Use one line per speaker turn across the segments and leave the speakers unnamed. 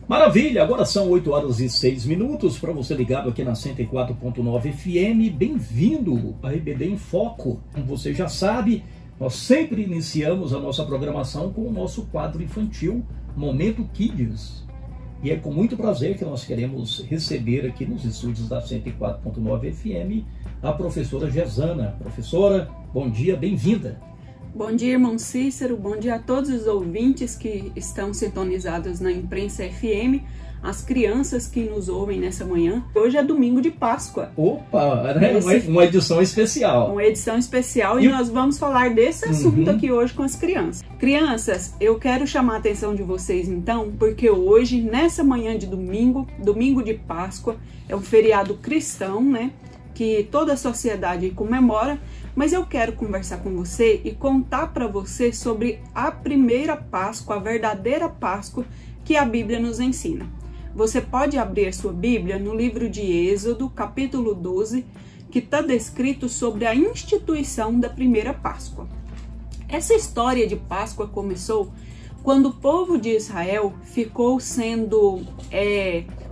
Maravilha, agora são 8h06 para você ligado aqui na 104.9 FM. Bem-vindo a EBD em Foco. Como você já sabe, nós sempre iniciamos a nossa programação com o nosso quadro infantil Momento Kids. E é com muito prazer que nós queremos receber aqui nos estúdios da 104.9 FM a professora Gesana. Professora, bom dia, bem-vinda.
Bom dia, irmão Cícero, bom dia a todos os ouvintes que estão sintonizados na Imprensa FM, as crianças que nos ouvem nessa manhã. Hoje é domingo de Páscoa.
Opa, né? Uma edição especial.
Uma edição especial e nós vamos falar desse assunto aqui hoje com as crianças. Crianças, eu quero chamar a atenção de vocês então, porque hoje, nessa manhã de domingo, domingo de Páscoa, é um feriado cristão, né? Que toda a sociedade comemora, mas eu quero conversar com você e contar para você sobre a primeira Páscoa, a verdadeira Páscoa que a Bíblia nos ensina. Você pode abrir a sua Bíblia no livro de Êxodo, capítulo 12, que está descrito sobre a instituição da primeira Páscoa. Essa história de Páscoa começou quando o povo de Israel ficou sendo,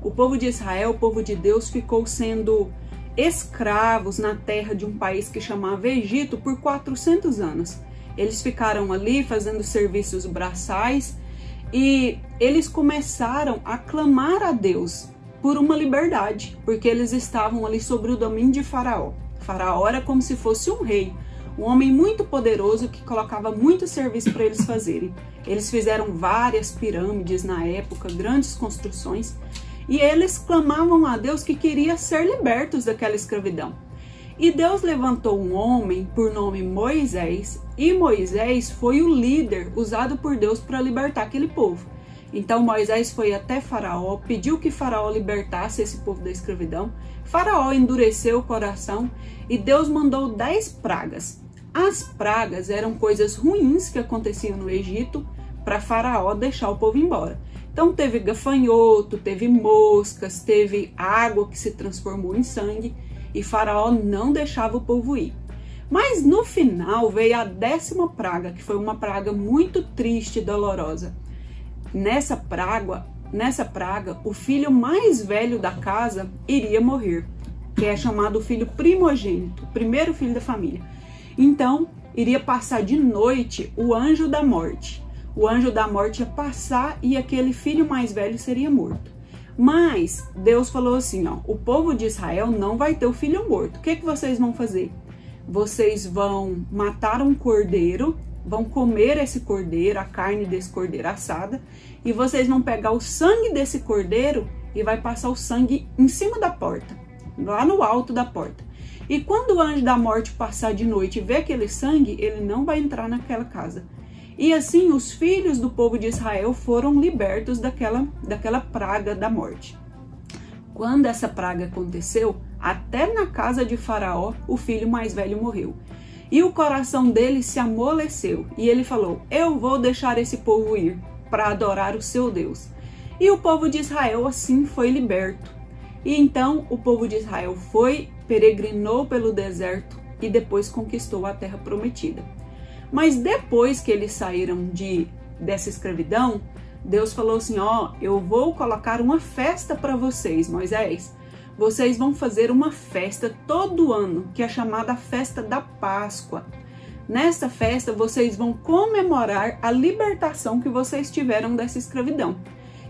o povo de Deus ficou sendo escravos na terra de um país que chamava Egito por 400 anos. Eles ficaram ali fazendo serviços braçais e eles começaram a clamar a Deus por uma liberdade, porque eles estavam ali sob o domínio de Faraó. Faraó era como se fosse um rei, um homem muito poderoso que colocava muito serviço para eles fazerem. Eles fizeram várias pirâmides na época, grandes construções, e eles clamavam a Deus que queria ser libertos daquela escravidão. E Deus levantou um homem por nome Moisés, e Moisés foi o líder usado por Deus para libertar aquele povo. Então Moisés foi até Faraó, pediu que Faraó libertasse esse povo da escravidão. Faraó endureceu o coração e Deus mandou 10 pragas. As pragas eram coisas ruins que aconteciam no Egito para Faraó deixar o povo embora. Então teve gafanhoto, teve moscas, teve água que se transformou em sangue e Faraó não deixava o povo ir. Mas no final veio a 10ª praga, que foi uma praga muito triste e dolorosa. Nessa praga, o filho mais velho da casa iria morrer, que é chamado filho primogênito, o primeiro filho da família. Então iria passar de noite o anjo da morte. O anjo da morte ia passar e aquele filho mais velho seria morto. Mas Deus falou assim, ó, o povo de Israel não vai ter o filho morto. O que vocês vão fazer? Vocês vão matar um cordeiro, vão comer esse cordeiro, a carne desse cordeiro assada, e vocês vão pegar o sangue desse cordeiro e vai passar o sangue em cima da porta, lá no alto da porta. E quando o anjo da morte passar de noite e ver aquele sangue, ele não vai entrar naquela casa. E assim os filhos do povo de Israel foram libertos daquela praga da morte. Quando essa praga aconteceu, até na casa de Faraó, o filho mais velho morreu. E o coração dele se amoleceu. E ele falou, eu vou deixar esse povo ir para adorar o seu Deus. E o povo de Israel assim foi liberto. E então o povo de Israel foi, peregrinou pelo deserto e depois conquistou a terra prometida. Mas depois que eles saíram dessa escravidão, Deus falou assim, ó, eu vou colocar uma festa para vocês, Moisés. Vocês vão fazer uma festa todo ano, que é chamada Festa da Páscoa. Nessa festa, vocês vão comemorar a libertação que vocês tiveram dessa escravidão.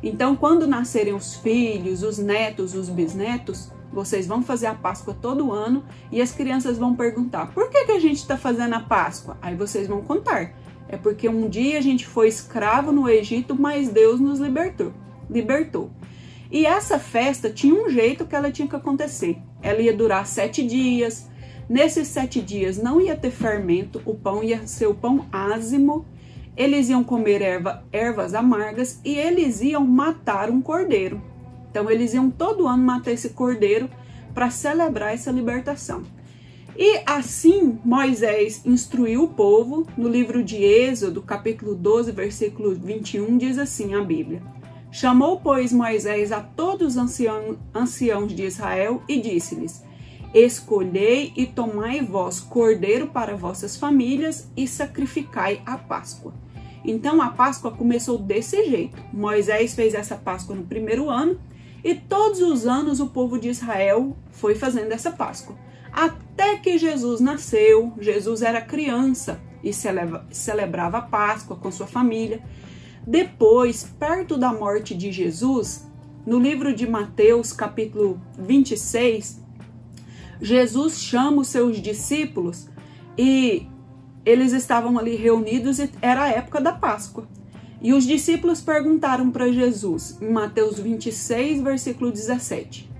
Então, quando nascerem os filhos, os netos, os bisnetos, vocês vão fazer a Páscoa todo ano e as crianças vão perguntar, por que a gente está fazendo a Páscoa? Aí vocês vão contar. É porque um dia a gente foi escravo no Egito, mas Deus nos libertou. E essa festa tinha um jeito que ela tinha que acontecer. Ela ia durar 7 dias. Nesses 7 dias não ia ter fermento, o pão ia ser o pão ázimo. Eles iam comer ervas amargas e eles iam matar um cordeiro. Então eles iam todo ano matar esse cordeiro para celebrar essa libertação. E assim Moisés instruiu o povo. No livro de Êxodo, capítulo 12, versículo 21, diz assim a Bíblia: Chamou, pois, Moisés a todos os anciãos de Israel e disse-lhes: Escolhei e tomai vós cordeiro para vossas famílias e sacrificai a Páscoa. Então a Páscoa começou desse jeito. Moisés fez essa Páscoa no primeiro ano e todos os anos o povo de Israel foi fazendo essa Páscoa. Até que Jesus nasceu. Jesus era criança e celebrava a Páscoa com sua família. Depois, perto da morte de Jesus, no livro de Mateus, capítulo 26, Jesus chama os seus discípulos e eles estavam ali reunidos e era a época da Páscoa. E os discípulos perguntaram para Jesus, em Mateus 26, versículo 17.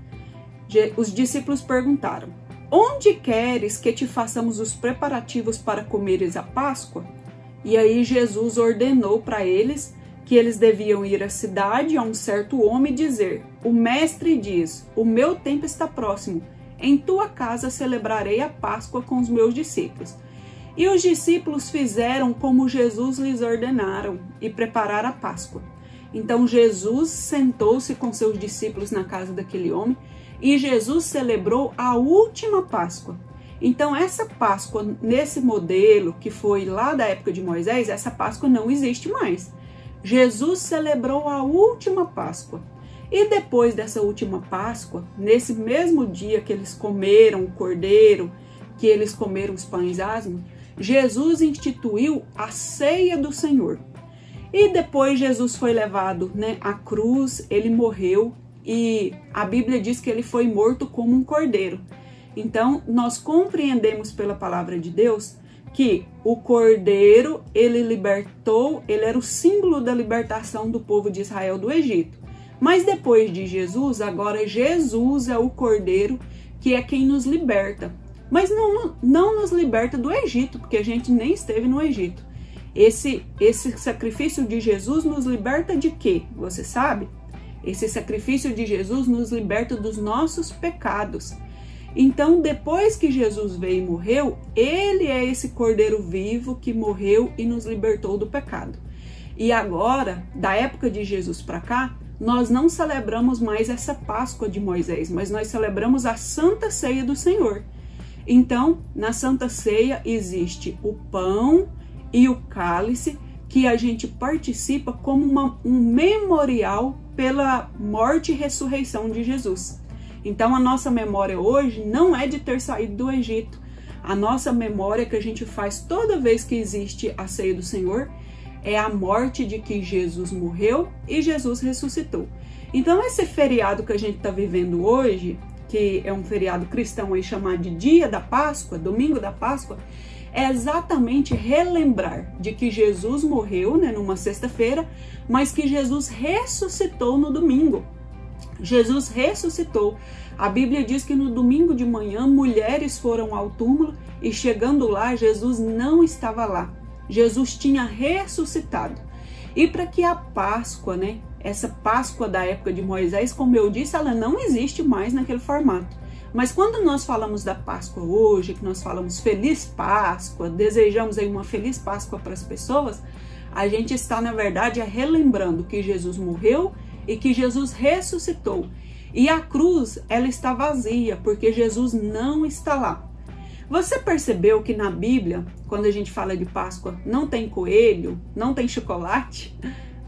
Os discípulos perguntaram: Onde queres que te façamos os preparativos para comeres a Páscoa? E aí Jesus ordenou para eles que eles deviam ir à cidade a um certo homem e dizer: O mestre diz, o meu tempo está próximo, em tua casa celebrarei a Páscoa com os meus discípulos. E os discípulos fizeram como Jesus lhes ordenaram e prepararam a Páscoa. Então Jesus sentou-se com seus discípulos na casa daquele homem e Jesus celebrou a última Páscoa. Então essa Páscoa, nesse modelo que foi lá da época de Moisés, essa Páscoa não existe mais. Jesus celebrou a última Páscoa. E depois dessa última Páscoa, nesse mesmo dia que eles comeram o cordeiro, que eles comeram os pães asmos, Jesus instituiu a ceia do Senhor. E depois Jesus foi levado, à cruz, ele morreu e a Bíblia diz que ele foi morto como um cordeiro. Então, nós compreendemos pela palavra de Deus que o cordeiro, ele libertou, ele era o símbolo da libertação do povo de Israel do Egito. Mas depois de Jesus, agora Jesus é o cordeiro que é quem nos liberta. Mas não nos liberta do Egito, porque a gente nem esteve no Egito. Esse sacrifício de Jesus nos liberta de quê? Você sabe? Esse sacrifício de Jesus nos liberta dos nossos pecados. Então, depois que Jesus veio e morreu, ele é esse cordeiro vivo que morreu e nos libertou do pecado. E agora, da época de Jesus para cá, nós não celebramos mais essa Páscoa de Moisés, mas nós celebramos a Santa Ceia do Senhor. Então, na Santa Ceia existe o pão e o cálice que a gente participa como um memorial pela morte e ressurreição de Jesus. Então, a nossa memória hoje não é de ter saído do Egito. A nossa memória que a gente faz toda vez que existe a Ceia do Senhor é a morte de que Jesus morreu e Jesus ressuscitou. Então, esse feriado que a gente está vivendo hoje, que é um feriado cristão aí chamado de Dia da Páscoa, Domingo da Páscoa, é exatamente relembrar de que Jesus morreu, numa sexta-feira, mas que Jesus ressuscitou no domingo. Jesus ressuscitou. A Bíblia diz que no domingo de manhã mulheres foram ao túmulo e chegando lá Jesus não estava lá. Jesus tinha ressuscitado. E para que a Páscoa, essa Páscoa da época de Moisés, como eu disse, ela não existe mais naquele formato. Mas quando nós falamos da Páscoa hoje, que nós falamos Feliz Páscoa, desejamos aí uma Feliz Páscoa para as pessoas, a gente está, na verdade, relembrando que Jesus morreu e que Jesus ressuscitou. E a cruz, ela está vazia, porque Jesus não está lá. Você percebeu que na Bíblia, quando a gente fala de Páscoa, não tem coelho, não tem chocolate,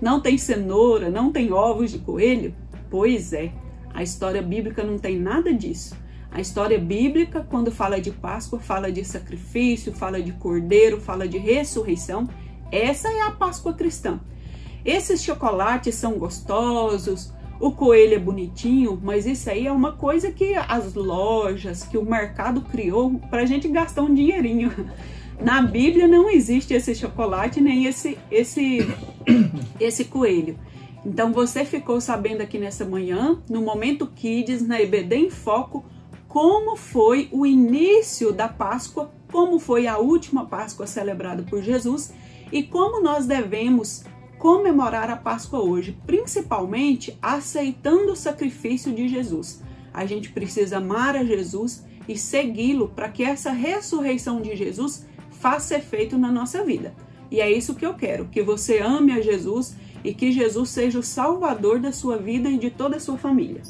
não tem cenoura, não tem ovos de coelho? Pois é, a história bíblica não tem nada disso. A história bíblica, quando fala de Páscoa, fala de sacrifício, fala de cordeiro, fala de ressurreição. Essa é a Páscoa cristã. Esses chocolates são gostosos, o coelho é bonitinho, mas isso aí é uma coisa que as lojas, que o mercado criou para a gente gastar um dinheirinho. Na Bíblia não existe esse chocolate nem esse coelho. Então você ficou sabendo aqui nessa manhã, no Momento Kids, na EBD em Foco, como foi o início da Páscoa, como foi a última Páscoa celebrada por Jesus e como nós devemos comemorar a Páscoa hoje, principalmente aceitando o sacrifício de Jesus. A gente precisa amar a Jesus e segui-lo para que essa ressurreição de Jesus faça efeito na nossa vida. E é isso que eu quero, que você ame a Jesus e que Jesus seja o salvador da sua vida e de toda a sua família.